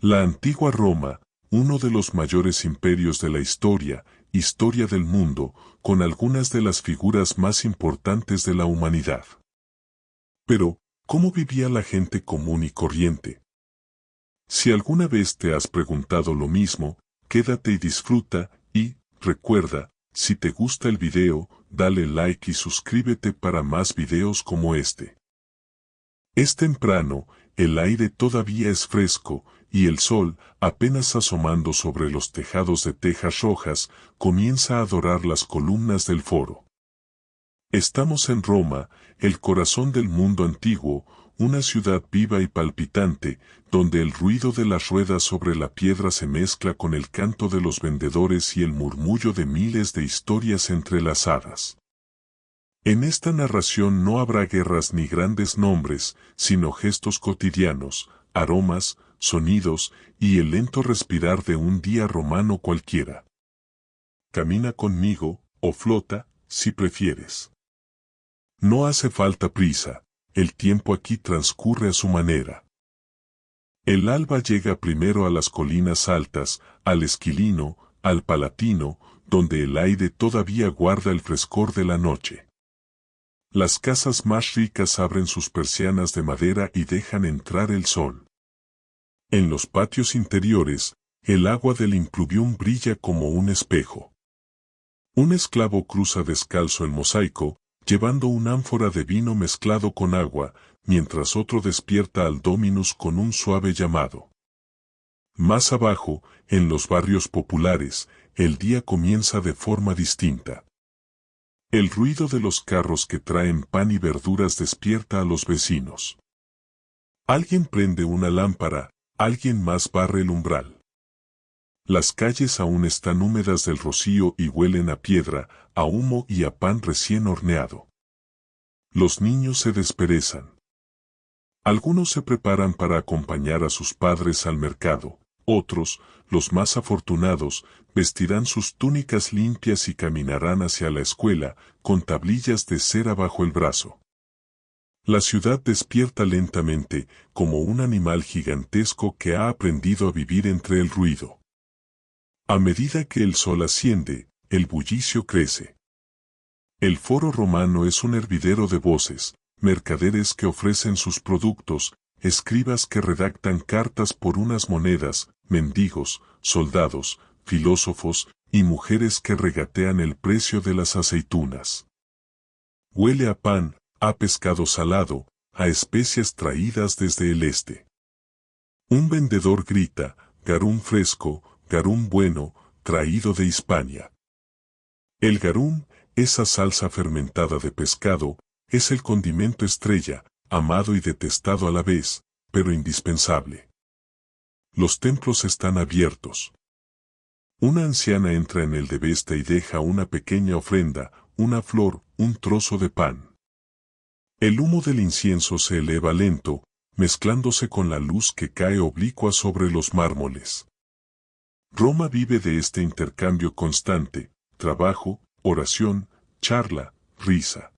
La antigua Roma, uno de los mayores imperios de la historia del mundo, con algunas de las figuras más importantes de la humanidad. Pero, ¿cómo vivía la gente común y corriente? Si alguna vez te has preguntado lo mismo, quédate y disfruta, y, recuerda, si te gusta el video, dale like y suscríbete para más videos como este. Es temprano, el aire todavía es fresco, y el sol, apenas asomando sobre los tejados de tejas rojas, comienza a dorar las columnas del foro. Estamos en Roma, el corazón del mundo antiguo, una ciudad viva y palpitante, donde el ruido de las ruedas sobre la piedra se mezcla con el canto de los vendedores y el murmullo de miles de historias entrelazadas. En esta narración no habrá guerras ni grandes nombres, sino gestos cotidianos, aromas, sonidos y el lento respirar de un día romano cualquiera. Camina conmigo, o flota, si prefieres. No hace falta prisa, el tiempo aquí transcurre a su manera. El alba llega primero a las colinas altas, al Esquilino, al Palatino, donde el aire todavía guarda el frescor de la noche. Las casas más ricas abren sus persianas de madera y dejan entrar el sol. En los patios interiores, el agua del impluvium brilla como un espejo. Un esclavo cruza descalzo el mosaico, llevando un ánfora de vino mezclado con agua, mientras otro despierta al Dominus con un suave llamado. Más abajo, en los barrios populares, el día comienza de forma distinta. El ruido de los carros que traen pan y verduras despierta a los vecinos. Alguien prende una lámpara, alguien más barre el umbral. Las calles aún están húmedas del rocío y huelen a piedra, a humo y a pan recién horneado. Los niños se desperezan. Algunos se preparan para acompañar a sus padres al mercado, otros, los más afortunados, vestirán sus túnicas limpias y caminarán hacia la escuela, con tablillas de cera bajo el brazo. La ciudad despierta lentamente, como un animal gigantesco que ha aprendido a vivir entre el ruido. A medida que el sol asciende, el bullicio crece. El foro romano es un hervidero de voces, mercaderes que ofrecen sus productos, escribas que redactan cartas por unas monedas, mendigos, soldados, filósofos y mujeres que regatean el precio de las aceitunas. Huele a pan, a pescado salado, a especias traídas desde el este. Un vendedor grita, garum fresco, garum bueno, traído de Hispania. El garum, esa salsa fermentada de pescado, es el condimento estrella, amado y detestado a la vez, pero indispensable. Los templos están abiertos. Una anciana entra en el de Vesta y deja una pequeña ofrenda, una flor, un trozo de pan. El humo del incienso se eleva lento, mezclándose con la luz que cae oblicua sobre los mármoles. Roma vive de este intercambio constante, trabajo, oración, charla, risa.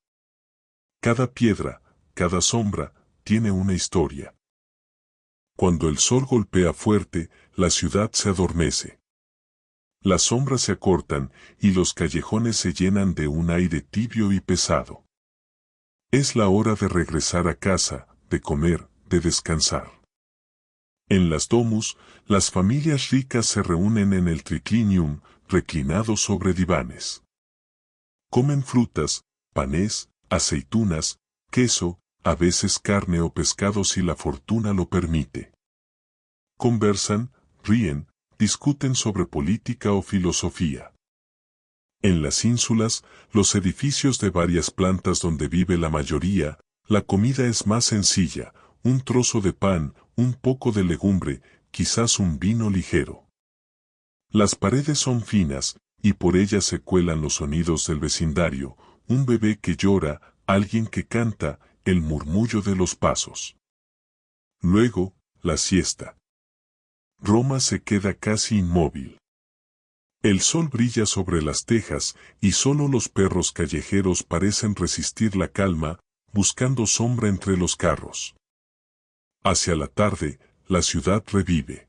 Cada piedra, cada sombra, tiene una historia. Cuando el sol golpea fuerte, la ciudad se adormece. Las sombras se acortan y los callejones se llenan de un aire tibio y pesado. Es la hora de regresar a casa, de comer, de descansar. En las domus, las familias ricas se reúnen en el triclinium, reclinados sobre divanes. Comen frutas, panes, aceitunas, queso, a veces carne o pescado si la fortuna lo permite. Conversan, ríen, discuten sobre política o filosofía. En las ínsulas, los edificios de varias plantas donde vive la mayoría, la comida es más sencilla, un trozo de pan, un poco de legumbre, quizás un vino ligero. Las paredes son finas, y por ellas se cuelan los sonidos del vecindario, un bebé que llora, alguien que canta, el murmullo de los pasos. Luego, la siesta. Roma se queda casi inmóvil. El sol brilla sobre las tejas y solo los perros callejeros parecen resistir la calma, buscando sombra entre los carros. Hacia la tarde, la ciudad revive.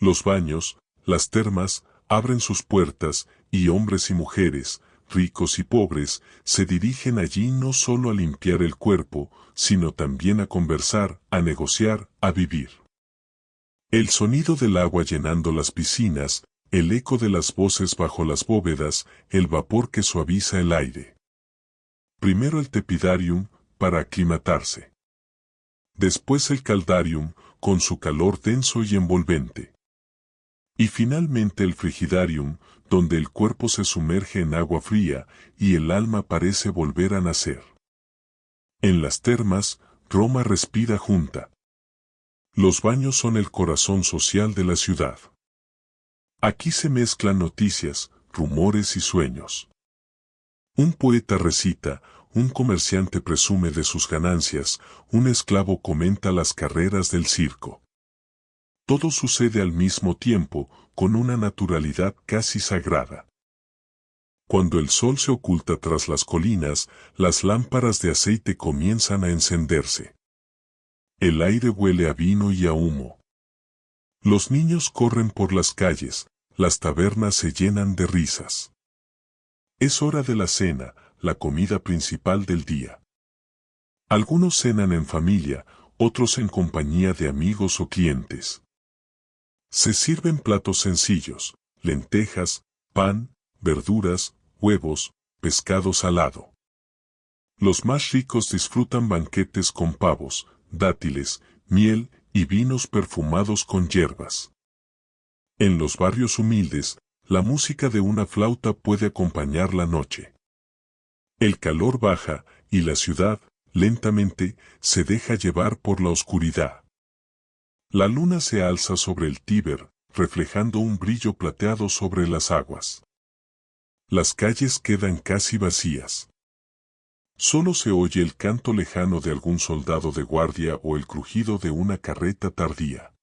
Los baños, las termas, abren sus puertas, y hombres y mujeres, ricos y pobres, se dirigen allí no solo a limpiar el cuerpo, sino también a conversar, a negociar, a vivir. El sonido del agua llenando las piscinas, el eco de las voces bajo las bóvedas, el vapor que suaviza el aire. Primero el tepidarium, para aclimatarse. Después el caldarium, con su calor denso y envolvente. Y finalmente el frigidarium, donde el cuerpo se sumerge en agua fría, y el alma parece volver a nacer. En las termas, Roma respira junta. Los baños son el corazón social de la ciudad. Aquí se mezclan noticias, rumores y sueños. Un poeta recita, un comerciante presume de sus ganancias, un esclavo comenta las carreras del circo. Todo sucede al mismo tiempo, con una naturalidad casi sagrada. Cuando el sol se oculta tras las colinas, las lámparas de aceite comienzan a encenderse. El aire huele a vino y a humo. Los niños corren por las calles, las tabernas se llenan de risas. Es hora de la cena, la comida principal del día. Algunos cenan en familia, otros en compañía de amigos o clientes. Se sirven platos sencillos, lentejas, pan, verduras, huevos, pescado salado. Los más ricos disfrutan banquetes con pavos, dátiles, miel y vinos perfumados con hierbas. En los barrios humildes, la música de una flauta puede acompañar la noche. El calor baja, y la ciudad, lentamente, se deja llevar por la oscuridad. La luna se alza sobre el Tíber, reflejando un brillo plateado sobre las aguas. Las calles quedan casi vacías. Solo se oye el canto lejano de algún soldado de guardia o el crujido de una carreta tardía.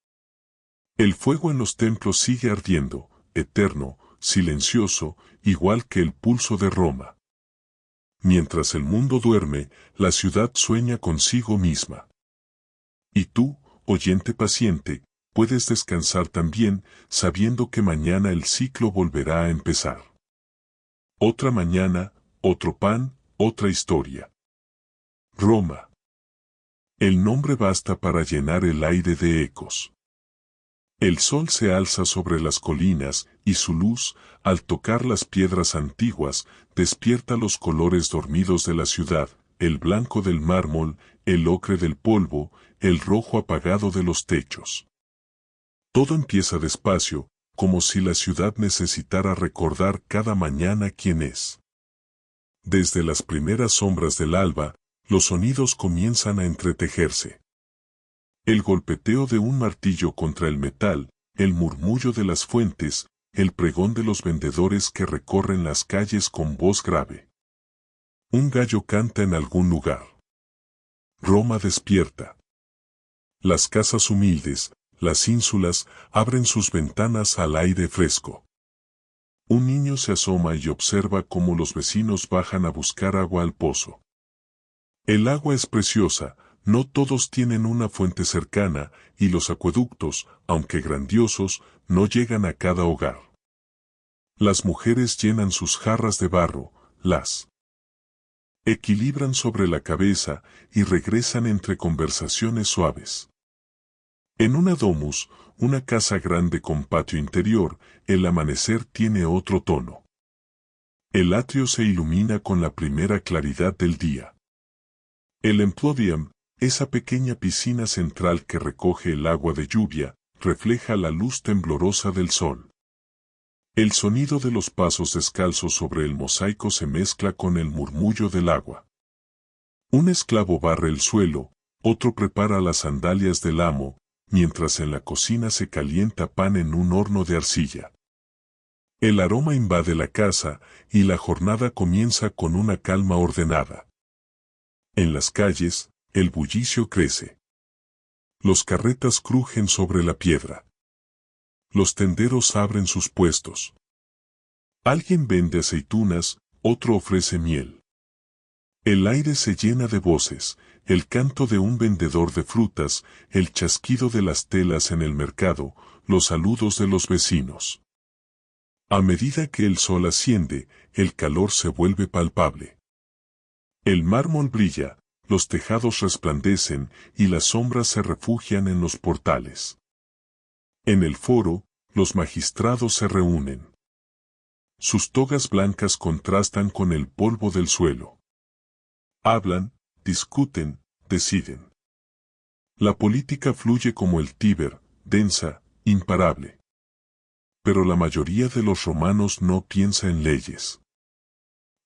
El fuego en los templos sigue ardiendo, eterno, silencioso, igual que el pulso de Roma. Mientras el mundo duerme, la ciudad sueña consigo misma. Y tú, oyente paciente, puedes descansar también, sabiendo que mañana el ciclo volverá a empezar. Otra mañana, otro pan, otra historia. Roma. El nombre basta para llenar el aire de ecos. El sol se alza sobre las colinas, y su luz, al tocar las piedras antiguas, despierta los colores dormidos de la ciudad, el blanco del mármol, el ocre del polvo, el rojo apagado de los techos. Todo empieza despacio, como si la ciudad necesitara recordar cada mañana quién es. Desde las primeras sombras del alba, los sonidos comienzan a entretejerse. El golpeteo de un martillo contra el metal, el murmullo de las fuentes, el pregón de los vendedores que recorren las calles con voz grave. Un gallo canta en algún lugar. Roma despierta. Las casas humildes, las ínsulas, abren sus ventanas al aire fresco. Un niño se asoma y observa cómo los vecinos bajan a buscar agua al pozo. El agua es preciosa, no todos tienen una fuente cercana, y los acueductos, aunque grandiosos, no llegan a cada hogar. Las mujeres llenan sus jarras de barro, las equilibran sobre la cabeza y regresan entre conversaciones suaves. En una domus, una casa grande con patio interior, el amanecer tiene otro tono. El atrio se ilumina con la primera claridad del día. El Emplodium, esa pequeña piscina central que recoge el agua de lluvia, refleja la luz temblorosa del sol. El sonido de los pasos descalzos sobre el mosaico se mezcla con el murmullo del agua. Un esclavo barre el suelo, otro prepara las sandalias del amo, mientras en la cocina se calienta pan en un horno de arcilla. El aroma invade la casa, y la jornada comienza con una calma ordenada. En las calles, el bullicio crece. Los carretas crujen sobre la piedra. Los tenderos abren sus puestos. Alguien vende aceitunas, otro ofrece miel. El aire se llena de voces, el canto de un vendedor de frutas, el chasquido de las telas en el mercado, los saludos de los vecinos. A medida que el sol asciende, el calor se vuelve palpable. El mármol brilla, los tejados resplandecen y las sombras se refugian en los portales. En el foro, los magistrados se reúnen. Sus togas blancas contrastan con el polvo del suelo. Hablan, discuten, deciden. La política fluye como el Tíber, densa, imparable. Pero la mayoría de los romanos no piensa en leyes.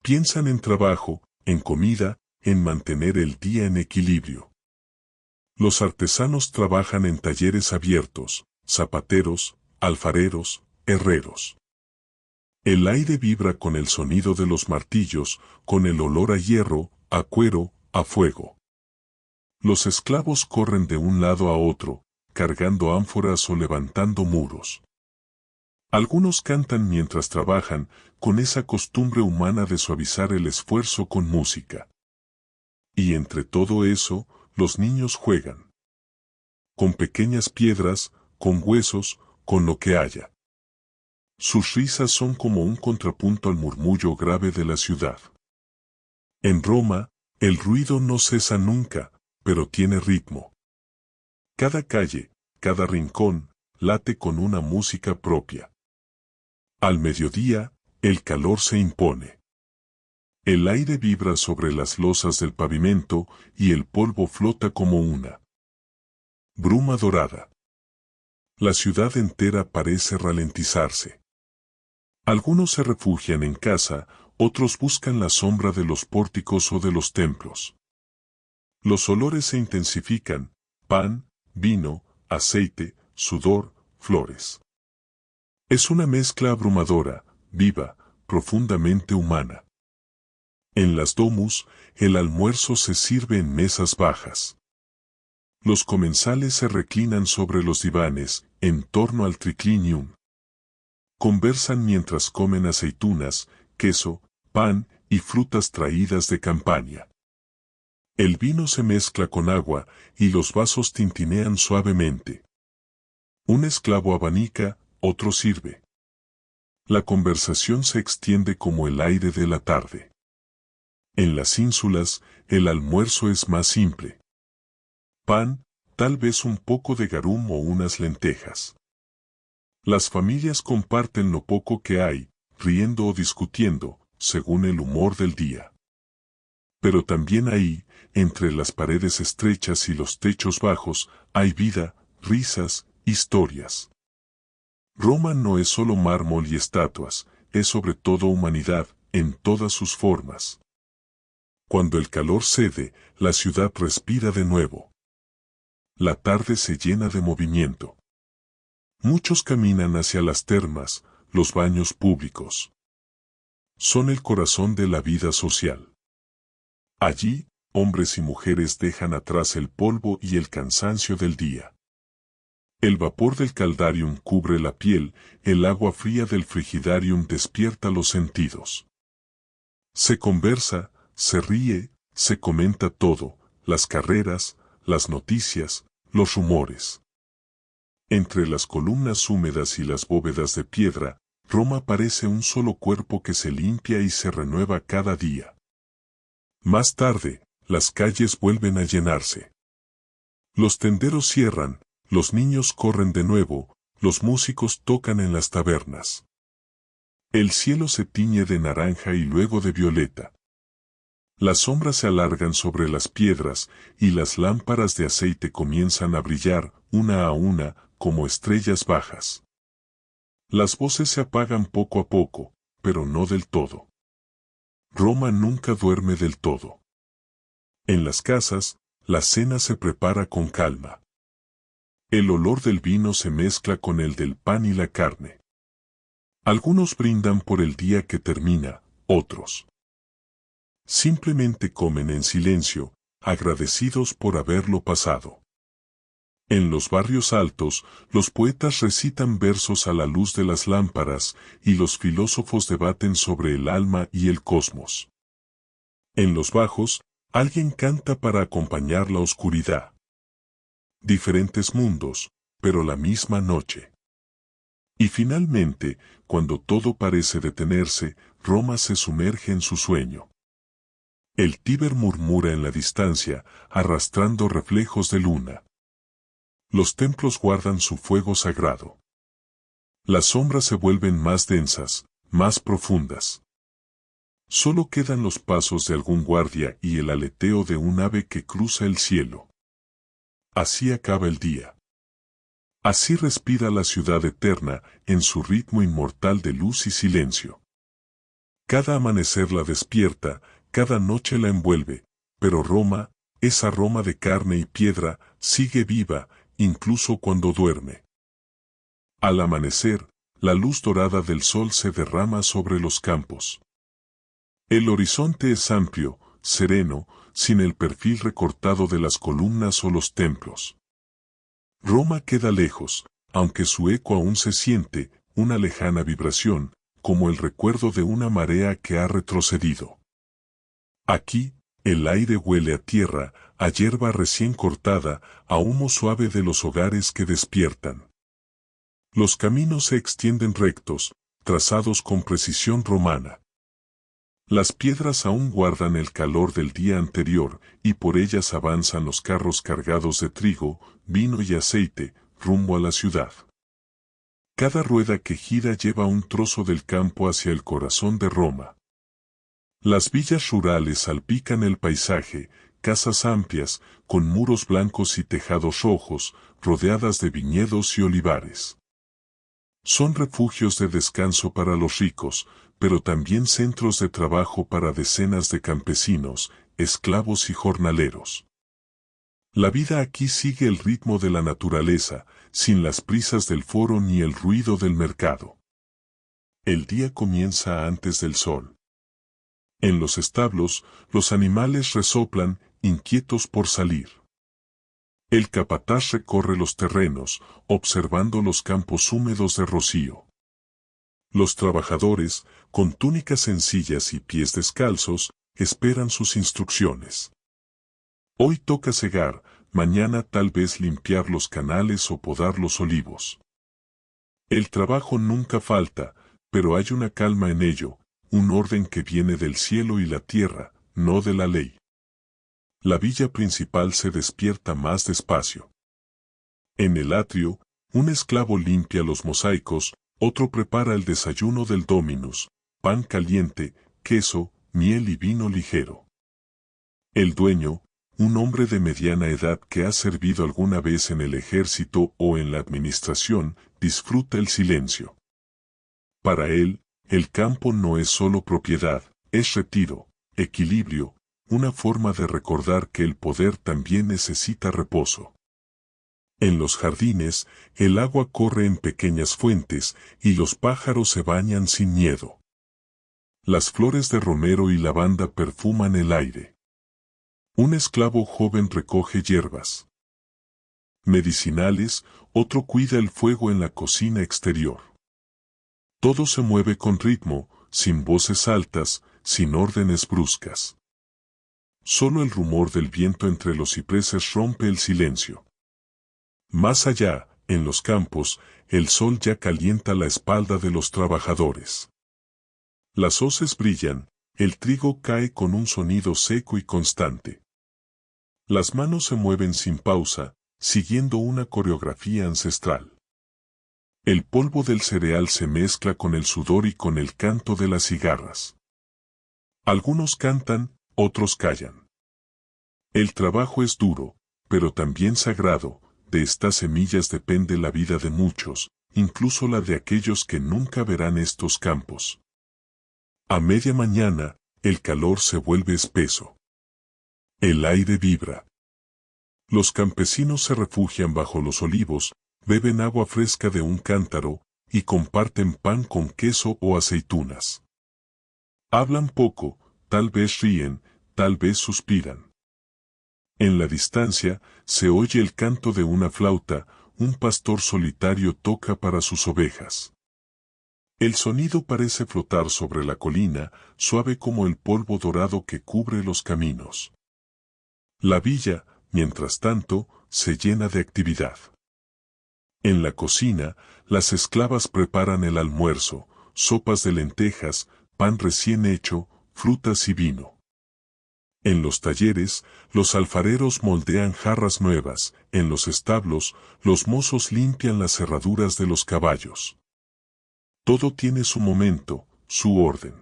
Piensan en trabajo, en comida, en mantener el día en equilibrio. Los artesanos trabajan en talleres abiertos, zapateros, alfareros, herreros. El aire vibra con el sonido de los martillos, con el olor a hierro, a cuero, a fuego. Los esclavos corren de un lado a otro, cargando ánforas o levantando muros. Algunos cantan mientras trabajan, con esa costumbre humana de suavizar el esfuerzo con música. Y entre todo eso, los niños juegan. Con pequeñas piedras, con huesos, con lo que haya. Sus risas son como un contrapunto al murmullo grave de la ciudad. En Roma, el ruido no cesa nunca, pero tiene ritmo. Cada calle, cada rincón, late con una música propia. Al mediodía, el calor se impone. El aire vibra sobre las losas del pavimento y el polvo flota como una bruma dorada. La ciudad entera parece ralentizarse. Algunos se refugian en casa, otros buscan la sombra de los pórticos o de los templos. Los olores se intensifican: pan, vino, aceite, sudor, flores. Es una mezcla abrumadora, viva, profundamente humana. En las domus, el almuerzo se sirve en mesas bajas. Los comensales se reclinan sobre los divanes, en torno al triclinium. Conversan mientras comen aceitunas, queso, pan y frutas traídas de Campania. El vino se mezcla con agua y los vasos tintinean suavemente. Un esclavo abanica, otro sirve. La conversación se extiende como el aire de la tarde. En las ínsulas, el almuerzo es más simple. Pan, tal vez un poco de garum o unas lentejas. Las familias comparten lo poco que hay, riendo o discutiendo, según el humor del día. Pero también ahí, entre las paredes estrechas y los techos bajos, hay vida, risas, historias. Roma no es solo mármol y estatuas, es sobre todo humanidad, en todas sus formas. Cuando el calor cede, la ciudad respira de nuevo. La tarde se llena de movimiento. Muchos caminan hacia las termas, los baños públicos. Son el corazón de la vida social. Allí, hombres y mujeres dejan atrás el polvo y el cansancio del día. El vapor del caldarium cubre la piel, el agua fría del frigidarium despierta los sentidos. Se conversa, se ríe, se comenta todo, las carreras, las noticias, los rumores. Entre las columnas húmedas y las bóvedas de piedra, Roma parece un solo cuerpo que se limpia y se renueva cada día. Más tarde, las calles vuelven a llenarse. Los tenderos cierran, los niños corren de nuevo, los músicos tocan en las tabernas. El cielo se tiñe de naranja y luego de violeta. Las sombras se alargan sobre las piedras y las lámparas de aceite comienzan a brillar, una a una, como estrellas bajas. Las voces se apagan poco a poco, pero no del todo. Roma nunca duerme del todo. En las casas, la cena se prepara con calma. El olor del vino se mezcla con el del pan y la carne. Algunos brindan por el día que termina, otros simplemente comen en silencio, agradecidos por haberlo pasado. En los barrios altos, los poetas recitan versos a la luz de las lámparas y los filósofos debaten sobre el alma y el cosmos. En los bajos, alguien canta para acompañar la oscuridad. Diferentes mundos, pero la misma noche. Y finalmente, cuando todo parece detenerse, Roma se sumerge en su sueño. El Tíber murmura en la distancia, arrastrando reflejos de luna. Los templos guardan su fuego sagrado. Las sombras se vuelven más densas, más profundas. Solo quedan los pasos de algún guardia y el aleteo de un ave que cruza el cielo. Así acaba el día. Así respira la ciudad eterna en su ritmo inmortal de luz y silencio. Cada amanecer la despierta, cada noche la envuelve, pero Roma, esa Roma de carne y piedra, sigue viva, incluso cuando duerme. Al amanecer, la luz dorada del sol se derrama sobre los campos. El horizonte es amplio, sereno, sin el perfil recortado de las columnas o los templos. Roma queda lejos, aunque su eco aún se siente, una lejana vibración, como el recuerdo de una marea que ha retrocedido. Aquí, el aire huele a tierra, a hierba recién cortada, a humo suave de los hogares que despiertan. Los caminos se extienden rectos, trazados con precisión romana. Las piedras aún guardan el calor del día anterior, y por ellas avanzan los carros cargados de trigo, vino y aceite, rumbo a la ciudad. Cada rueda que gira lleva un trozo del campo hacia el corazón de Roma. Las villas rurales salpican el paisaje, casas amplias, con muros blancos y tejados rojos, rodeadas de viñedos y olivares. Son refugios de descanso para los ricos, pero también centros de trabajo para decenas de campesinos, esclavos y jornaleros. La vida aquí sigue el ritmo de la naturaleza, sin las prisas del foro ni el ruido del mercado. El día comienza antes del sol. En los establos, los animales resoplan, inquietos por salir. El capataz recorre los terrenos, observando los campos húmedos de rocío. Los trabajadores, con túnicas sencillas y pies descalzos, esperan sus instrucciones. Hoy toca segar, mañana tal vez limpiar los canales o podar los olivos. El trabajo nunca falta, pero hay una calma en ello, un orden que viene del cielo y la tierra, no de la ley. La villa principal se despierta más despacio. En el atrio, un esclavo limpia los mosaicos, otro prepara el desayuno del Dominus, pan caliente, queso, miel y vino ligero. El dueño, un hombre de mediana edad que ha servido alguna vez en el ejército o en la administración, disfruta el silencio. Para él, el campo no es solo propiedad, es retiro, equilibrio, una forma de recordar que el poder también necesita reposo. En los jardines, el agua corre en pequeñas fuentes y los pájaros se bañan sin miedo. Las flores de romero y lavanda perfuman el aire. Un esclavo joven recoge hierbas medicinales, otro cuida el fuego en la cocina exterior. Todo se mueve con ritmo, sin voces altas, sin órdenes bruscas. Solo el rumor del viento entre los cipreses rompe el silencio. Más allá, en los campos, el sol ya calienta la espalda de los trabajadores. Las hoces brillan, el trigo cae con un sonido seco y constante. Las manos se mueven sin pausa, siguiendo una coreografía ancestral. El polvo del cereal se mezcla con el sudor y con el canto de las cigarras. Algunos cantan, otros callan. El trabajo es duro, pero también sagrado, de estas semillas depende la vida de muchos, incluso la de aquellos que nunca verán estos campos. A media mañana, el calor se vuelve espeso. El aire vibra. Los campesinos se refugian bajo los olivos, beben agua fresca de un cántaro, y comparten pan con queso o aceitunas. Hablan poco, tal vez ríen, tal vez suspiran. En la distancia, se oye el canto de una flauta, un pastor solitario toca para sus ovejas. El sonido parece flotar sobre la colina, suave como el polvo dorado que cubre los caminos. La villa, mientras tanto, se llena de actividad. En la cocina, las esclavas preparan el almuerzo, sopas de lentejas, pan recién hecho, frutas y vino. En los talleres, los alfareros moldean jarras nuevas, en los establos, los mozos limpian las cerraduras de los caballos. Todo tiene su momento, su orden.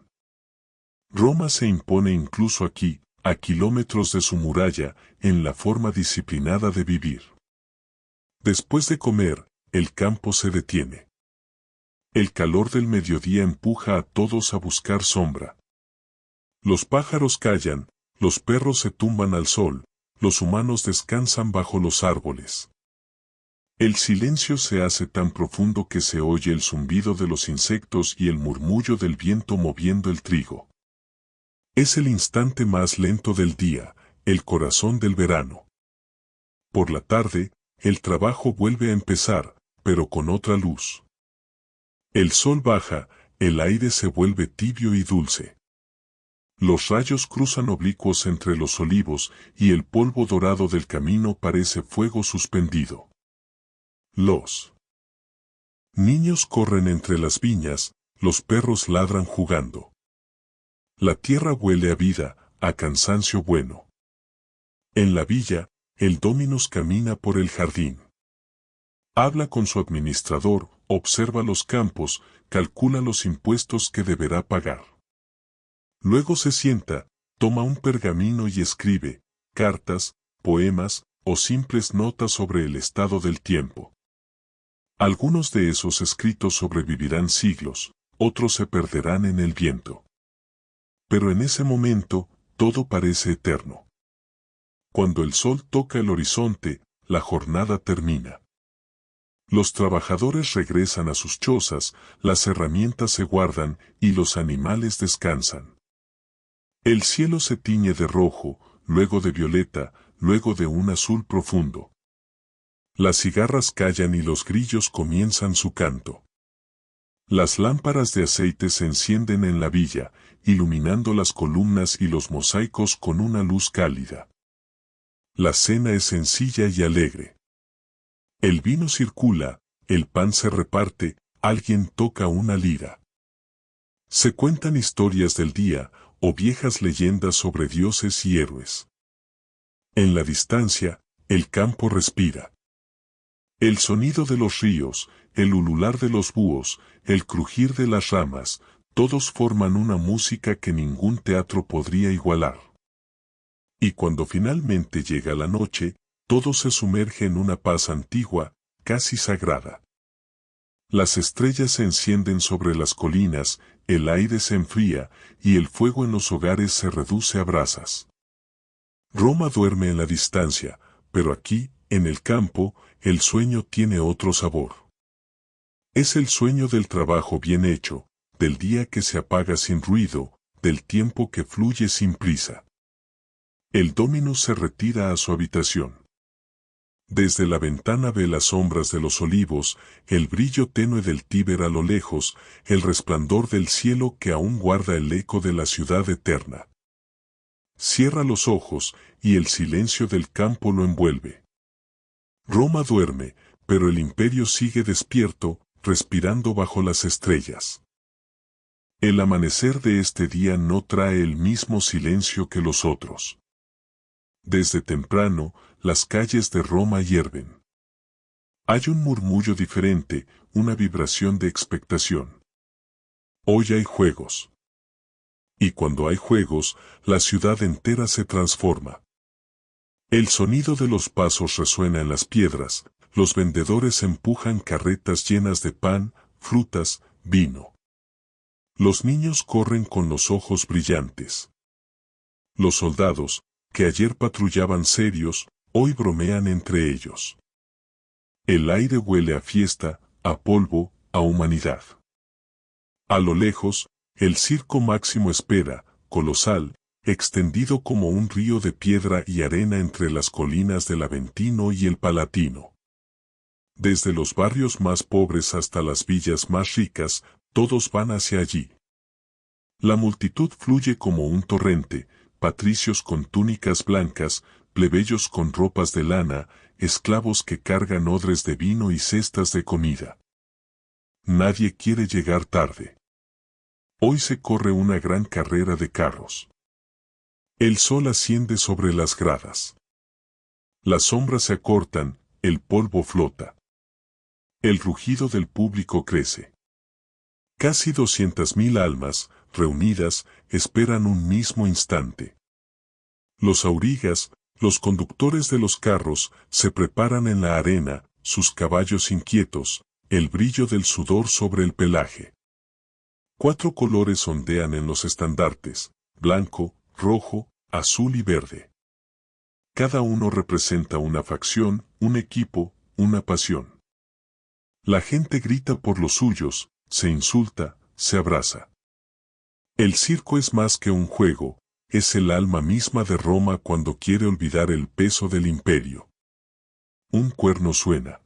Roma se impone incluso aquí, a kilómetros de su muralla, en la forma disciplinada de vivir. Después de comer, el campo se detiene. El calor del mediodía empuja a todos a buscar sombra. Los pájaros callan, los perros se tumban al sol, los humanos descansan bajo los árboles. El silencio se hace tan profundo que se oye el zumbido de los insectos y el murmullo del viento moviendo el trigo. Es el instante más lento del día, el corazón del verano. Por la tarde, el trabajo vuelve a empezar, pero con otra luz. El sol baja, el aire se vuelve tibio y dulce. Los rayos cruzan oblicuos entre los olivos y el polvo dorado del camino parece fuego suspendido. Los niños corren entre las viñas, los perros ladran jugando. La tierra huele a vida, a cansancio bueno. En la villa, el Dominus camina por el jardín. Habla con su administrador, observa los campos, calcula los impuestos que deberá pagar. Luego se sienta, toma un pergamino y escribe cartas, poemas o simples notas sobre el estado del tiempo. Algunos de esos escritos sobrevivirán siglos, otros se perderán en el viento. Pero en ese momento, todo parece eterno. Cuando el sol toca el horizonte, la jornada termina. Los trabajadores regresan a sus chozas, las herramientas se guardan y los animales descansan. El cielo se tiñe de rojo, luego de violeta, luego de un azul profundo. Las cigarras callan y los grillos comienzan su canto. Las lámparas de aceite se encienden en la villa, iluminando las columnas y los mosaicos con una luz cálida. La cena es sencilla y alegre. El vino circula, el pan se reparte, alguien toca una lira. Se cuentan historias del día, o viejas leyendas sobre dioses y héroes. En la distancia, el campo respira. El sonido de los ríos, el ulular de los búhos, el crujir de las ramas, todos forman una música que ningún teatro podría igualar. Y cuando finalmente llega la noche, todo se sumerge en una paz antigua, casi sagrada. Las estrellas se encienden sobre las colinas, el aire se enfría, y el fuego en los hogares se reduce a brasas. Roma duerme en la distancia, pero aquí, en el campo, el sueño tiene otro sabor. Es el sueño del trabajo bien hecho, del día que se apaga sin ruido, del tiempo que fluye sin prisa. El Dominus se retira a su habitación. Desde la ventana ve las sombras de los olivos, el brillo tenue del Tíber a lo lejos, el resplandor del cielo que aún guarda el eco de la ciudad eterna. Cierra los ojos, y el silencio del campo lo envuelve. Roma duerme, pero el imperio sigue despierto, respirando bajo las estrellas. El amanecer de este día no trae el mismo silencio que los otros. Desde temprano, las calles de Roma hierven. Hay un murmullo diferente, una vibración de expectación. Hoy hay juegos. Y cuando hay juegos, la ciudad entera se transforma. El sonido de los pasos resuena en las piedras, los vendedores empujan carretas llenas de pan, frutas, vino. Los niños corren con los ojos brillantes. Los soldados, que ayer patrullaban serios, hoy bromean entre ellos. El aire huele a fiesta, a polvo, a humanidad. A lo lejos, el circo máximo espera, colosal, extendido como un río de piedra y arena entre las colinas del Aventino y el Palatino. Desde los barrios más pobres hasta las villas más ricas, Todos van hacia allí. La multitud fluye como un torrente, patricios con túnicas blancas, plebeyos con ropas de lana, esclavos que cargan odres de vino y cestas de comida. Nadie quiere llegar tarde. Hoy se corre una gran carrera de carros. El sol asciende sobre las gradas. Las sombras se acortan, el polvo flota. El rugido del público crece. Casi 200.000 almas, reunidas, esperan un mismo instante. Los aurigas, los conductores de los carros, se preparan en la arena, sus caballos inquietos, el brillo del sudor sobre el pelaje. 4 colores ondean en los estandartes, blanco, rojo, azul y verde. Cada uno representa una facción, un equipo, una pasión. La gente grita por los suyos, se insulta, se abraza. El circo es más que un juego, es el alma misma de Roma cuando quiere olvidar el peso del imperio. Un cuerno suena.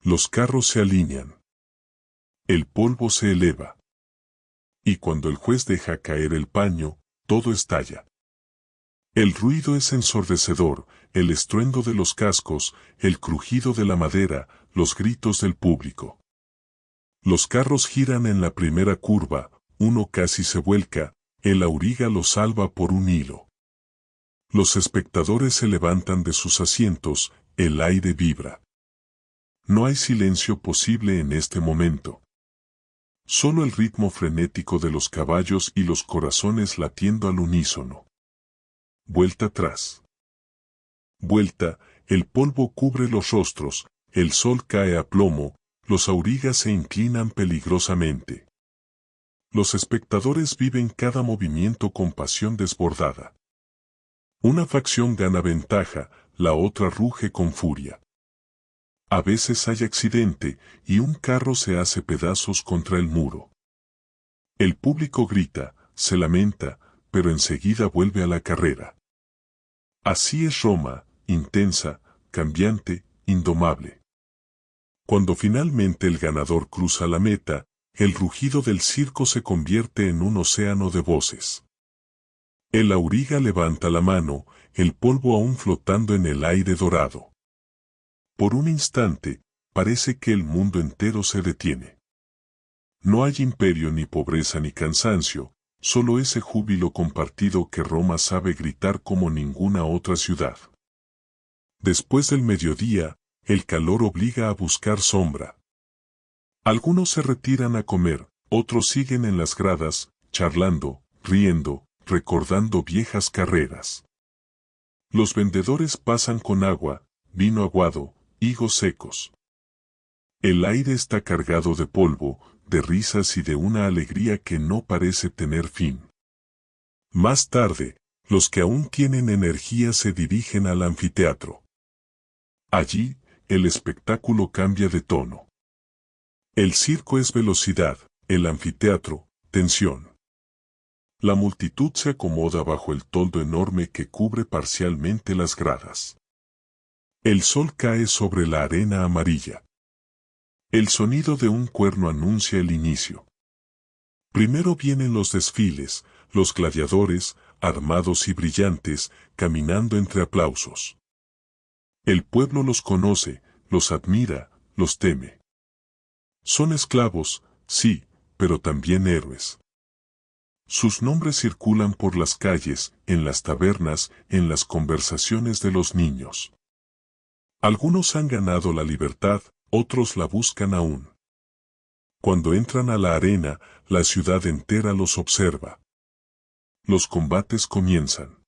Los carros se alinean. El polvo se eleva. Y cuando el juez deja caer el paño, todo estalla. El ruido es ensordecedor, el estruendo de los cascos, el crujido de la madera, los gritos del público. Los carros giran en la primera curva, uno casi se vuelca, el auriga lo salva por un hilo. Los espectadores se levantan de sus asientos, el aire vibra. No hay silencio posible en este momento. Solo el ritmo frenético de los caballos y los corazones latiendo al unísono. Vuelta atrás. Vuelta, el polvo cubre los rostros, el sol cae a plomo, los aurigas se inclinan peligrosamente. Los espectadores viven cada movimiento con pasión desbordada. Una facción gana ventaja, la otra ruge con furia. A veces hay accidente, y un carro se hace pedazos contra el muro. El público grita, se lamenta, pero enseguida vuelve a la carrera. Así es Roma, intensa, cambiante, indomable. Cuando finalmente el ganador cruza la meta, el rugido del circo se convierte en un océano de voces. El auriga levanta la mano, el polvo aún flotando en el aire dorado. Por un instante, parece que el mundo entero se detiene. No hay imperio ni pobreza ni cansancio, solo ese júbilo compartido que Roma sabe gritar como ninguna otra ciudad. Después del mediodía, el calor obliga a buscar sombra. Algunos se retiran a comer, otros siguen en las gradas, charlando, riendo, recordando viejas carreras. Los vendedores pasan con agua, vino aguado, higos secos. El aire está cargado de polvo, de risas y de una alegría que no parece tener fin. Más tarde, los que aún tienen energía se dirigen al anfiteatro. Allí, el espectáculo cambia de tono. El circo es velocidad, el anfiteatro, tensión. La multitud se acomoda bajo el toldo enorme que cubre parcialmente las gradas. El sol cae sobre la arena amarilla. El sonido de un cuerno anuncia el inicio. Primero vienen los desfiles, los gladiadores, armados y brillantes, caminando entre aplausos. El pueblo los conoce, los admira, los teme. Son esclavos, sí, pero también héroes. Sus nombres circulan por las calles, en las tabernas, en las conversaciones de los niños. Algunos han ganado la libertad, otros la buscan aún. Cuando entran a la arena, la ciudad entera los observa. Los combates comienzan.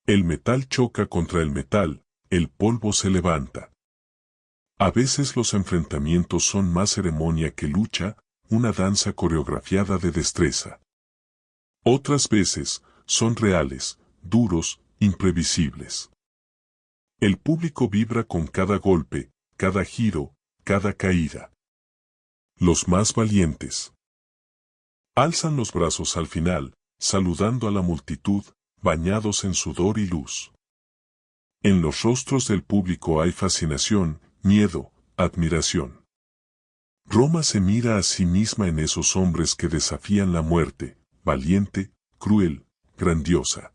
El metal choca contra el metal, el polvo se levanta. A veces los enfrentamientos son más ceremonia que lucha, una danza coreografiada de destreza. Otras veces, son reales, duros, imprevisibles. El público vibra con cada golpe, cada giro, cada caída. Los más valientes alzan los brazos al final, saludando a la multitud, bañados en sudor y luz. En los rostros del público hay fascinación, miedo, admiración. Roma se mira a sí misma en esos hombres que desafían la muerte, valiente, cruel, grandiosa.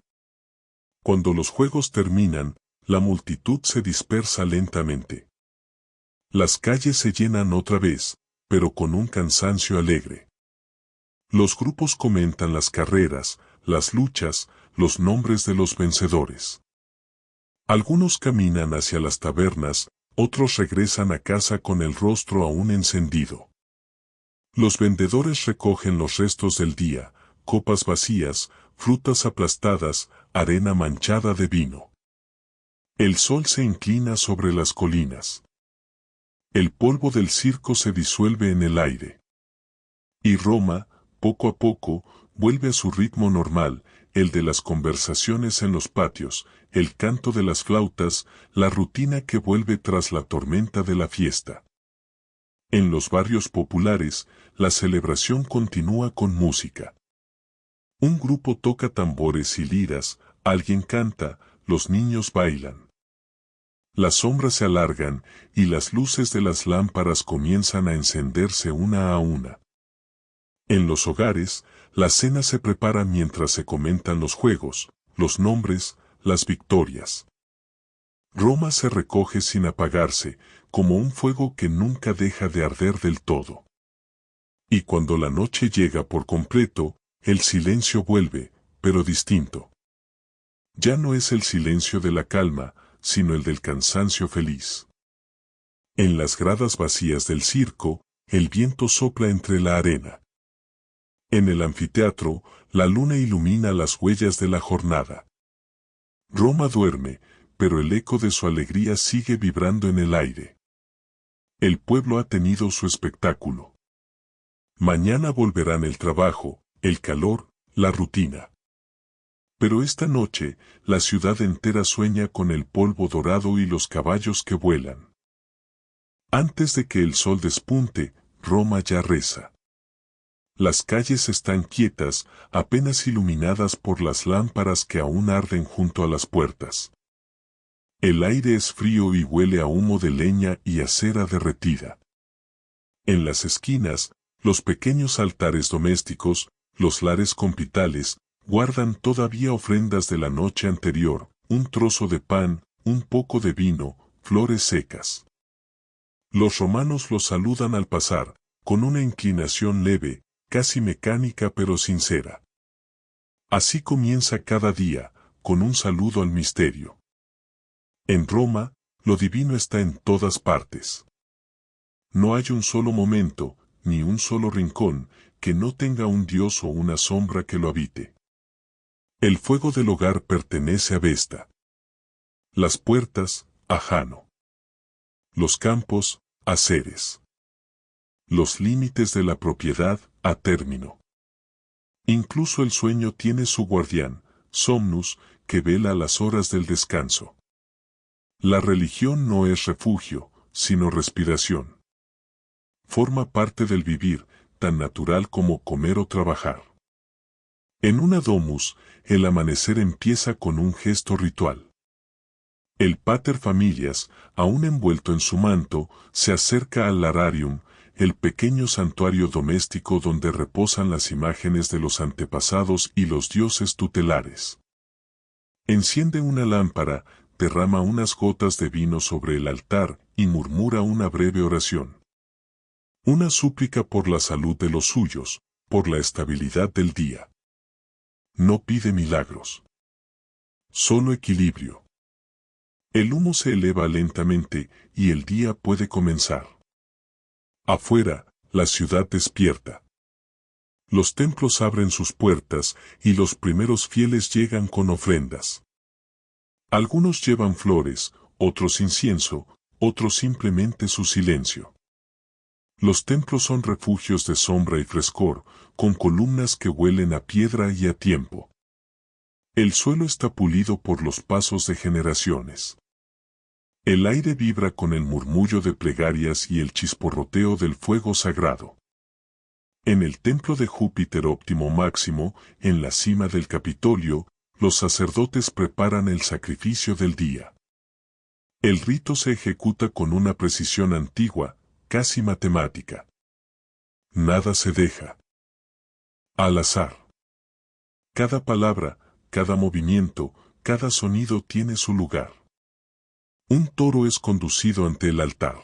Cuando los juegos terminan, la multitud se dispersa lentamente. Las calles se llenan otra vez, pero con un cansancio alegre. Los grupos comentan las carreras, las luchas, los nombres de los vencedores. Algunos caminan hacia las tabernas, otros regresan a casa con el rostro aún encendido. Los vendedores recogen los restos del día, copas vacías, frutas aplastadas, arena manchada de vino. El sol se inclina sobre las colinas. El polvo del circo se disuelve en el aire. Y Roma, poco a poco, vuelve a su ritmo normal, el de las conversaciones en los patios, el canto de las flautas, la rutina que vuelve tras la tormenta de la fiesta. En los barrios populares, la celebración continúa con música. Un grupo toca tambores y liras, alguien canta, los niños bailan. Las sombras se alargan, y las luces de las lámparas comienzan a encenderse una a una. En los hogares, la cena se prepara mientras se comentan los juegos, los nombres, las victorias. Roma se recoge sin apagarse, como un fuego que nunca deja de arder del todo. Y cuando la noche llega por completo, el silencio vuelve, pero distinto. Ya no es el silencio de la calma, sino el del cansancio feliz. En las gradas vacías del circo, el viento sopla entre la arena. En el anfiteatro, la luna ilumina las huellas de la jornada. Roma duerme, pero el eco de su alegría sigue vibrando en el aire. El pueblo ha tenido su espectáculo. Mañana volverán el trabajo, el calor, la rutina. Pero esta noche, la ciudad entera sueña con el polvo dorado y los caballos que vuelan. Antes de que el sol despunte, Roma ya reza. Las calles están quietas, apenas iluminadas por las lámparas que aún arden junto a las puertas. El aire es frío y huele a humo de leña y a cera derretida. En las esquinas, los pequeños altares domésticos, los lares compitales, guardan todavía ofrendas de la noche anterior, un trozo de pan, un poco de vino, flores secas. Los romanos los saludan al pasar, con una inclinación leve, casi mecánica pero sincera. Así comienza cada día, con un saludo al misterio. En Roma, lo divino está en todas partes. No hay un solo momento, ni un solo rincón, que no tenga un dios o una sombra que lo habite. El fuego del hogar pertenece a Vesta. Las puertas, a Jano. Los campos, a Ceres. Los límites de la propiedad, a Término. Incluso el sueño tiene su guardián, Somnus, que vela las horas del descanso. La religión no es refugio, sino respiración. Forma parte del vivir, tan natural como comer o trabajar. En una domus, el amanecer empieza con un gesto ritual. El pater familias, aún envuelto en su manto, se acerca al lararium, el pequeño santuario doméstico donde reposan las imágenes de los antepasados y los dioses tutelares. Enciende una lámpara, derrama unas gotas de vino sobre el altar y murmura una breve oración. Una súplica por la salud de los suyos, por la estabilidad del día. No pide milagros. Solo equilibrio. El humo se eleva lentamente y el día puede comenzar. Afuera, la ciudad despierta. Los templos abren sus puertas y los primeros fieles llegan con ofrendas. Algunos llevan flores, otros incienso, otros simplemente su silencio. Los templos son refugios de sombra y frescor, con columnas que huelen a piedra y a tiempo. El suelo está pulido por los pasos de generaciones. El aire vibra con el murmullo de plegarias y el chisporroteo del fuego sagrado. En el templo de Júpiter Óptimo Máximo, en la cima del Capitolio, los sacerdotes preparan el sacrificio del día. El rito se ejecuta con una precisión antigua, casi matemática. nada se deja al azar. Cada palabra, cada movimiento, cada sonido tiene su lugar. Un toro es conducido ante el altar.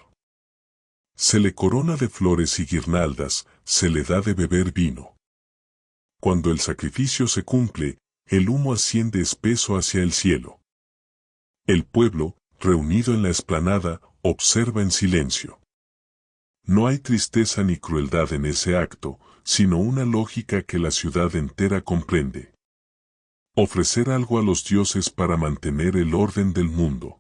Se le corona de flores y guirnaldas, se le da de beber vino. Cuando el sacrificio se cumple, el humo asciende espeso hacia el cielo. El pueblo, reunido en la explanada, observa en silencio. No hay tristeza ni crueldad en ese acto, sino una lógica que la ciudad entera comprende. Ofrecer algo a los dioses para mantener el orden del mundo.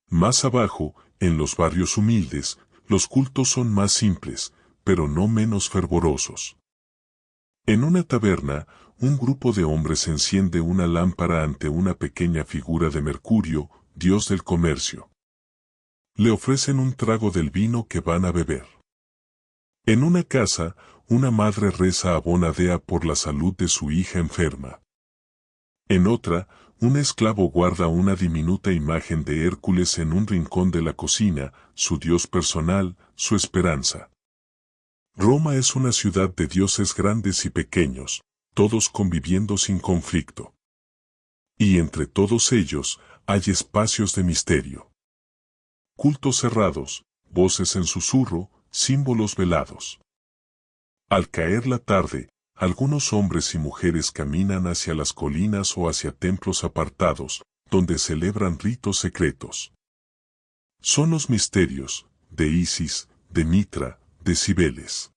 Más abajo, en los barrios humildes, los cultos son más simples, pero no menos fervorosos. En una taberna, un grupo de hombres enciende una lámpara ante una pequeña figura de Mercurio, dios del comercio. Le ofrecen un trago del vino que van a beber. En una casa, una madre reza a Bonadea por la salud de su hija enferma. En otra, un esclavo guarda una diminuta imagen de Hércules en un rincón de la cocina, su dios personal, su esperanza. Roma es una ciudad de dioses grandes y pequeños, todos conviviendo sin conflicto. Y entre todos ellos, hay espacios de misterio. Cultos cerrados, voces en susurro, símbolos velados. Al caer la tarde, algunos hombres y mujeres caminan hacia las colinas o hacia templos apartados, donde celebran ritos secretos. Son los misterios, de Isis, de Mitra, de Cibeles.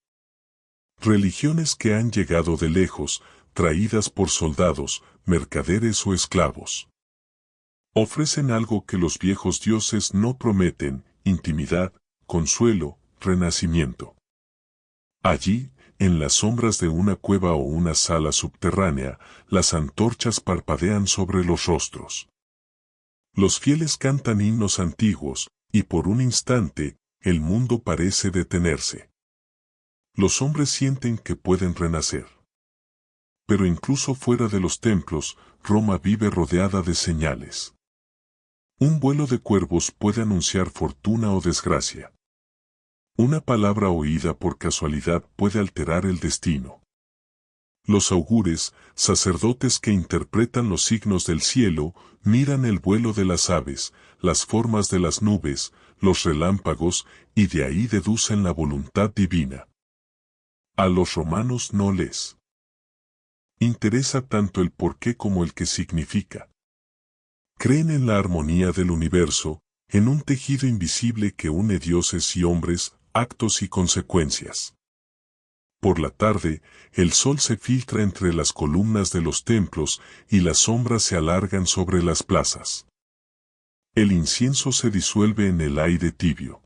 Religiones que han llegado de lejos, traídas por soldados, mercaderes o esclavos. Ofrecen algo que los viejos dioses no prometen: intimidad, consuelo, renacimiento. Allí, en las sombras de una cueva o una sala subterránea, las antorchas parpadean sobre los rostros. Los fieles cantan himnos antiguos, y por un instante, el mundo parece detenerse. Los hombres sienten que pueden renacer. Pero incluso fuera de los templos, Roma vive rodeada de señales. Un vuelo de cuervos puede anunciar fortuna o desgracia. Una palabra oída por casualidad puede alterar el destino. Los augures, sacerdotes que interpretan los signos del cielo, miran el vuelo de las aves, las formas de las nubes, los relámpagos, y de ahí deducen la voluntad divina. A los romanos no les interesa tanto el porqué como el que significa. Creen en la armonía del universo, en un tejido invisible que une dioses y hombres, actos y consecuencias. Por la tarde, el sol se filtra entre las columnas de los templos y las sombras se alargan sobre las plazas. El incienso se disuelve en el aire tibio.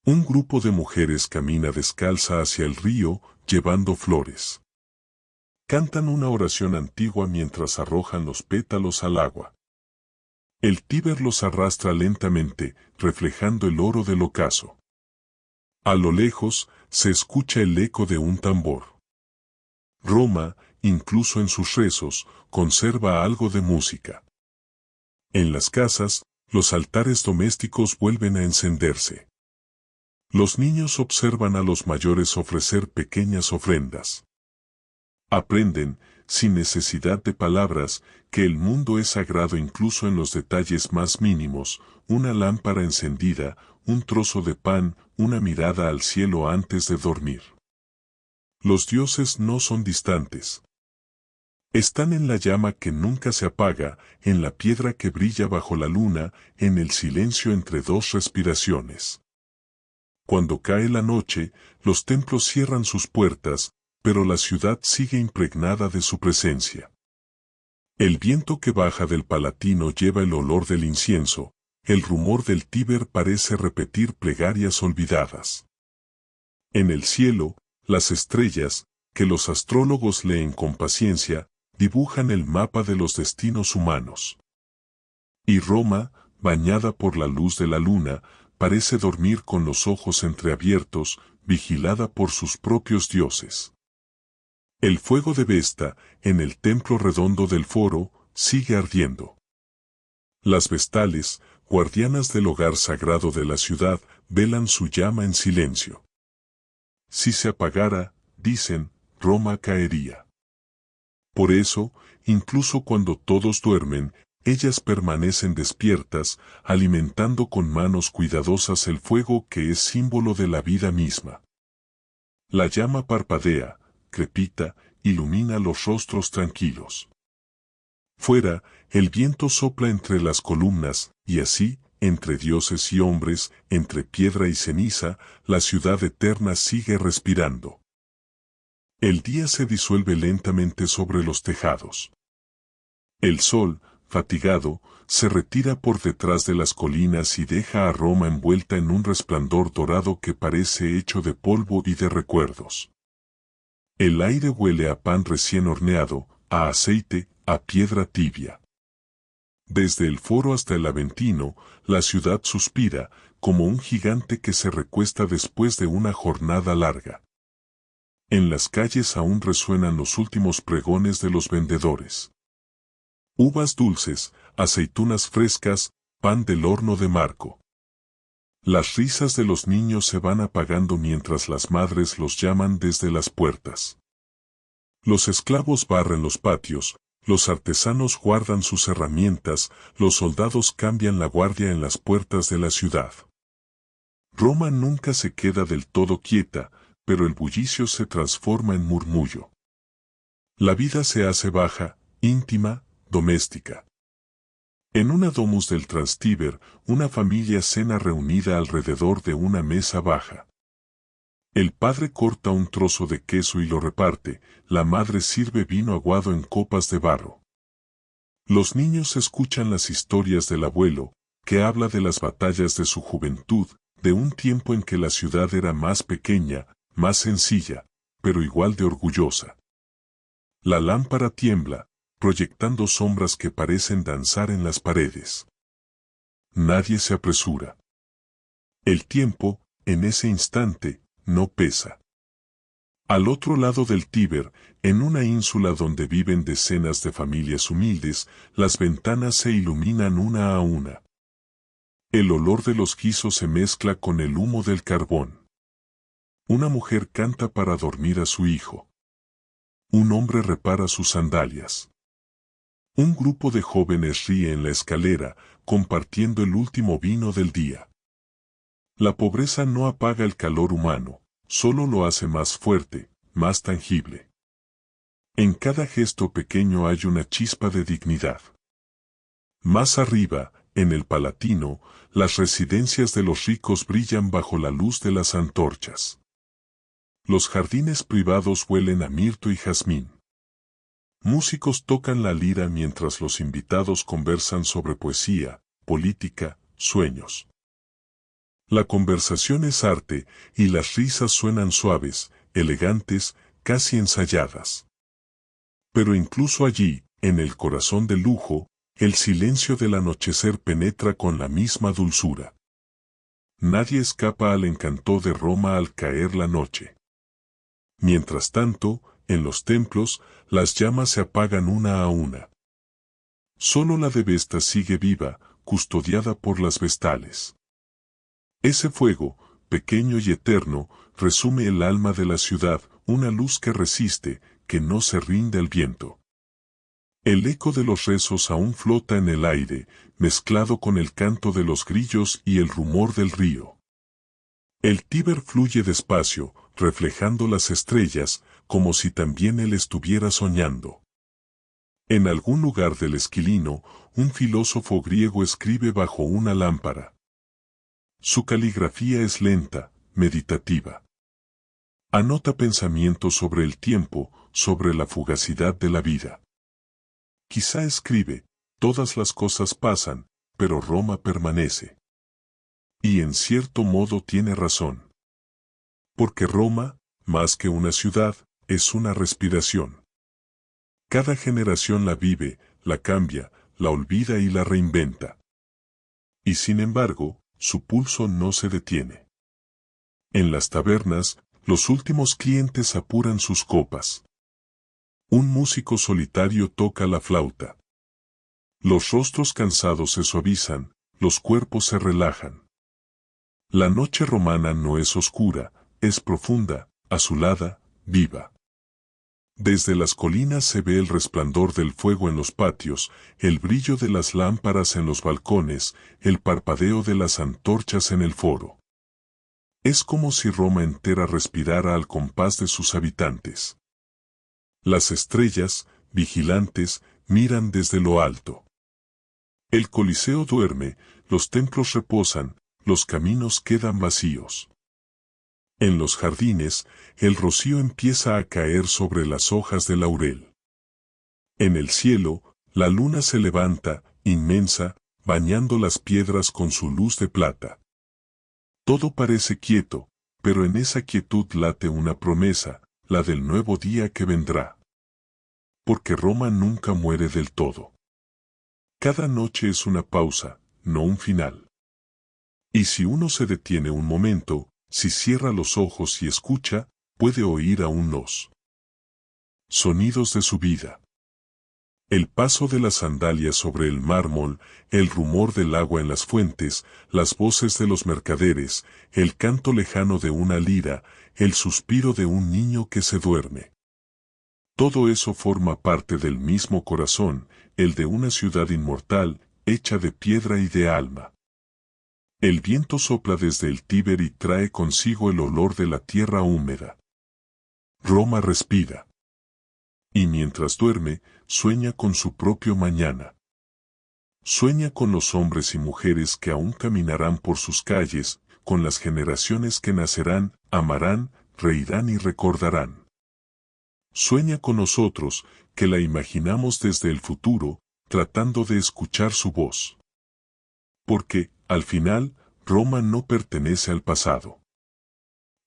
Un grupo de mujeres camina descalza hacia el río, llevando flores. Cantan una oración antigua mientras arrojan los pétalos al agua. El Tíber los arrastra lentamente, reflejando el oro del ocaso. A lo lejos, se escucha el eco de un tambor. Roma, incluso en sus rezos, conserva algo de música. En las casas, los altares domésticos vuelven a encenderse. Los niños observan a los mayores ofrecer pequeñas ofrendas. Aprenden, sin necesidad de palabras, que el mundo es sagrado incluso en los detalles más mínimos: una lámpara encendida, un trozo de pan, una mirada al cielo antes de dormir. Los dioses no son distantes. Están en la llama que nunca se apaga, en la piedra que brilla bajo la luna, en el silencio entre dos respiraciones. Cuando cae la noche, los templos cierran sus puertas, pero la ciudad sigue impregnada de su presencia. El viento que baja del Palatino lleva el olor del incienso, el rumor del Tíber parece repetir plegarias olvidadas. En el cielo, las estrellas, que los astrólogos leen con paciencia, dibujan el mapa de los destinos humanos. Y Roma, bañada por la luz de la luna, parece dormir con los ojos entreabiertos, vigilada por sus propios dioses. El fuego de Vesta, en el templo redondo del foro, sigue ardiendo. Las vestales, guardianas del hogar sagrado de la ciudad, velan su llama en silencio. si se apagara, dicen, Roma caería. Por eso, incluso cuando todos duermen, ellas permanecen despiertas, alimentando con manos cuidadosas el fuego que es símbolo de la vida misma. La llama parpadea, crepita, ilumina los rostros tranquilos. Fuera, el viento sopla entre las columnas, y así, entre dioses y hombres, entre piedra y ceniza, la ciudad eterna sigue respirando. El día se disuelve lentamente sobre los tejados. El sol, fatigado, se retira por detrás de las colinas y deja a Roma envuelta en un resplandor dorado que parece hecho de polvo y de recuerdos. El aire huele a pan recién horneado, a aceite, a piedra tibia. Desde el Foro hasta el Aventino, la ciudad suspira, como un gigante que se recuesta después de una jornada larga. En las calles aún resuenan los últimos pregones de los vendedores. Uvas dulces, aceitunas frescas, pan del horno de Marco. Las risas de los niños se van apagando mientras las madres los llaman desde las puertas. Los esclavos barren los patios, los artesanos guardan sus herramientas, los soldados cambian la guardia en las puertas de la ciudad. Roma nunca se queda del todo quieta, pero el bullicio se transforma en murmullo. La vida se hace baja, íntima, doméstica. En una domus del Trastevere, una familia cena reunida alrededor de una mesa baja. El padre corta un trozo de queso y lo reparte, la madre sirve vino aguado en copas de barro. Los niños escuchan las historias del abuelo, que habla de las batallas de su juventud, de un tiempo en que la ciudad era más pequeña, más sencilla, pero igual de orgullosa. La lámpara tiembla, proyectando sombras que parecen danzar en las paredes. Nadie se apresura. El tiempo, en ese instante, no pesa. Al otro lado del Tíber, en una ínsula donde viven decenas de familias humildes, las ventanas se iluminan una a una. El olor de los guisos se mezcla con el humo del carbón. Una mujer canta para dormir a su hijo. Un hombre repara sus sandalias. Un grupo de jóvenes ríe en la escalera, compartiendo el último vino del día. La pobreza no apaga el calor humano, solo lo hace más fuerte, más tangible. En cada gesto pequeño hay una chispa de dignidad. Más arriba, en el Palatino, las residencias de los ricos brillan bajo la luz de las antorchas. Los jardines privados huelen a mirto y jazmín. Músicos tocan la lira mientras los invitados conversan sobre poesía, política, sueños. La conversación es arte, y las risas suenan suaves, elegantes, casi ensayadas. Pero incluso allí, en el corazón del lujo, el silencio del anochecer penetra con la misma dulzura. Nadie escapa al encanto de Roma al caer la noche. Mientras tanto, en los templos, las llamas se apagan una a una. Solo la de Vesta sigue viva, custodiada por las vestales. Ese fuego, pequeño y eterno, resume el alma de la ciudad, una luz que resiste, que no se rinde al viento. El eco de los rezos aún flota en el aire, mezclado con el canto de los grillos y el rumor del río. El Tíber fluye despacio, reflejando las estrellas, como si también él estuviera soñando. En algún lugar del Esquilino, un filósofo griego escribe bajo una lámpara. Su caligrafía es lenta, meditativa. Anota pensamientos sobre el tiempo, sobre la fugacidad de la vida. Quizá escribe, todas las cosas pasan, pero Roma permanece. Y en cierto modo tiene razón. Porque Roma, más que una ciudad, es una respiración. Cada generación la vive, la cambia, la olvida y la reinventa. Y sin embargo, su pulso no se detiene. En las tabernas, los últimos clientes apuran sus copas. Un músico solitario toca la flauta. Los rostros cansados se suavizan, los cuerpos se relajan. La noche romana no es oscura, es profunda, azulada, viva. Desde las colinas se ve el resplandor del fuego en los patios, el brillo de las lámparas en los balcones, el parpadeo de las antorchas en el foro. Es como si Roma entera respirara al compás de sus habitantes. Las estrellas, vigilantes, miran desde lo alto. El Coliseo duerme, los templos reposan, los caminos quedan vacíos. En los jardines, el rocío empieza a caer sobre las hojas de laurel. En el cielo, la luna se levanta, inmensa, bañando las piedras con su luz de plata. Todo parece quieto, pero en esa quietud late una promesa, la del nuevo día que vendrá. Porque Roma nunca muere del todo. Cada noche es una pausa, no un final. Y si uno se detiene un momento, si cierra los ojos y escucha, puede oír aún los sonidos de su vida. El paso de las sandalias sobre el mármol, el rumor del agua en las fuentes, las voces de los mercaderes, el canto lejano de una lira, el suspiro de un niño que se duerme. Todo eso forma parte del mismo corazón, el de una ciudad inmortal, hecha de piedra y de alma. El viento sopla desde el Tíber y trae consigo el olor de la tierra húmeda. Roma respira. Y mientras duerme, sueña con su propio mañana. Sueña con los hombres y mujeres que aún caminarán por sus calles, con las generaciones que nacerán, amarán, reirán y recordarán. Sueña con nosotros, que la imaginamos desde el futuro, tratando de escuchar su voz. Porque, al final, Roma no pertenece al pasado.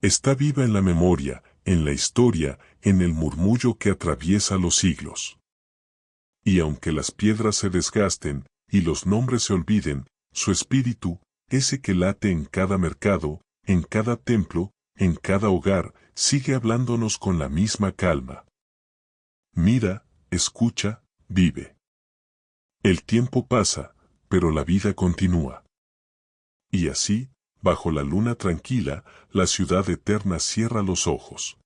Está viva en la memoria, en la historia, en el murmullo que atraviesa los siglos. Y aunque las piedras se desgasten, y los nombres se olviden, su espíritu, ese que late en cada mercado, en cada templo, en cada hogar, sigue hablándonos con la misma calma. Mira, escucha, vive. El tiempo pasa, pero la vida continúa. Y así, bajo la luna tranquila, la ciudad eterna cierra los ojos.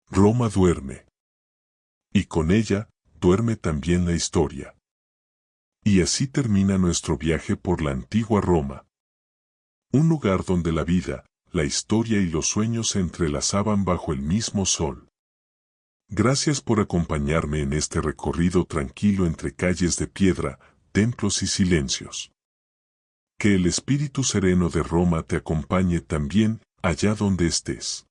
Roma duerme. Y con ella, duerme también la historia. Y así termina nuestro viaje por la antigua Roma. Un lugar donde la vida, la historia y los sueños se entrelazaban bajo el mismo sol. Gracias por acompañarme en este recorrido tranquilo entre calles de piedra, templos y silencios. Que el espíritu sereno de Roma te acompañe también, allá donde estés.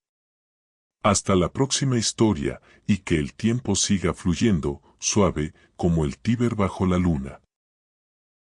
Hasta la próxima historia, y que el tiempo siga fluyendo, suave, como el Tíber bajo la luna.